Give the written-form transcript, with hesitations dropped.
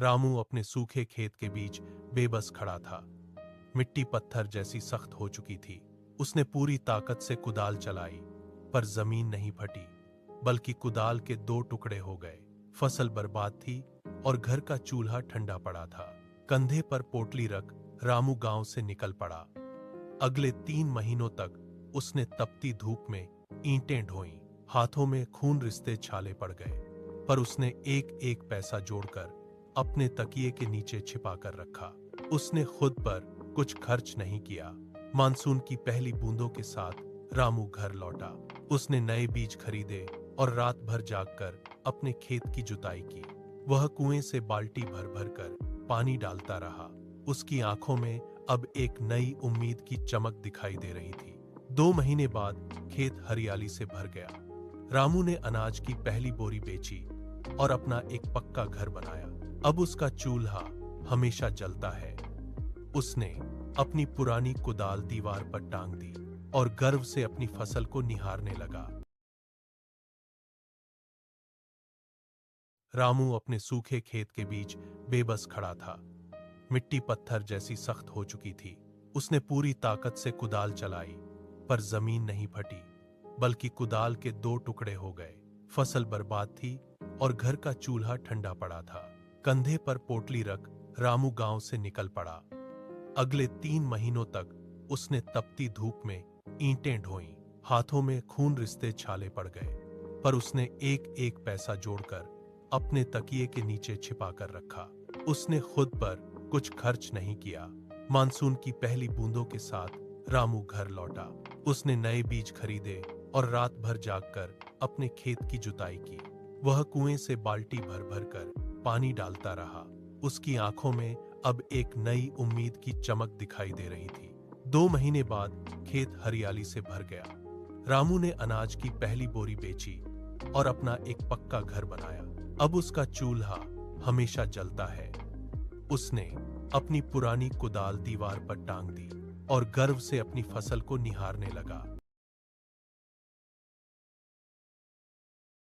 रामू अपने सूखे खेत के बीच बेबस खड़ा था। मिट्टी पत्थर जैसी सख्त हो चुकी थी। उसने पूरी ताकत से कुदाल चलाई, पर जमीन नहीं फटी, बल्कि कुदाल के दो टुकड़े हो गए। फसल बर्बाद थी और घर का चूल्हा ठंडा पड़ा था। कंधे पर पोटली रख रामू गांव से निकल पड़ा। अगले 3 महीनों तक उसने तपती धूप में ईंटें ढोईं। हाथों में खून रिश्ते छाले पड़ गए, पर उसने एक एक पैसा जोड़कर अपने तकिए के नीचे छिपा कर रखा। उसने खुद पर कुछ खर्च नहीं किया। मानसून की पहली बूंदों के साथ रामू घर लौटा। उसने नए बीज खरीदे और रात भर जागकर अपने खेत की जुताई की। वह कुएं से बाल्टी भर भर कर पानी डालता रहा। उसकी आंखों में अब एक नई उम्मीद की चमक दिखाई दे रही थी। 2 महीने बाद खेत हरियाली से भर गया। रामू ने अनाज की पहली बोरी बेची और अपना एक पक्का घर बनाया। अब उसका चूल्हा हमेशा जलता है। उसने अपनी पुरानी कुदाल दीवार पर टांग दी और गर्व से अपनी फसल को निहारने लगा। रामू अपने सूखे खेत के बीच बेबस खड़ा था। मिट्टी पत्थर जैसी सख्त हो चुकी थी। उसने पूरी ताकत से कुदाल चलाई, पर जमीन नहीं फटी, बल्कि कुदाल के 2 टुकड़े हो गए। फसल बर्बाद थी और घर का चूल्हा ठंडा पड़ा था। कंधे पर पोटली रख रामू गांव से निकल पड़ा। अगले 3 महीनों तक उसने तपती धूप में ईंटें ढोईं। हाथों में खून रिश्ते छाले पड़ गए, पर उसने एक एक पैसा जोड़कर अपने तकिए के नीचे छिपा कर रखा। उसने खुद पर कुछ खर्च नहीं किया। मानसून की पहली बूंदों के साथ रामू घर लौटा। उसने नए बीज खरीदे और रात भर जागकर अपने खेत की जुताई की। वह कुएं से बाल्टी भर भर कर पानी डालता रहा। उसकी आंखों में अब एक नई उम्मीद की चमक दिखाई दे रही थी। 2 महीने बाद खेत हरियाली से भर गया। रामू ने अनाज की पहली बोरी बेची और अपना एक पक्का घर बनाया। अब उसका चूल्हा हमेशा जलता है। उसने अपनी पुरानी कुदाल दीवार पर टांग दी और गर्व से अपनी फसल को निहारने लगा।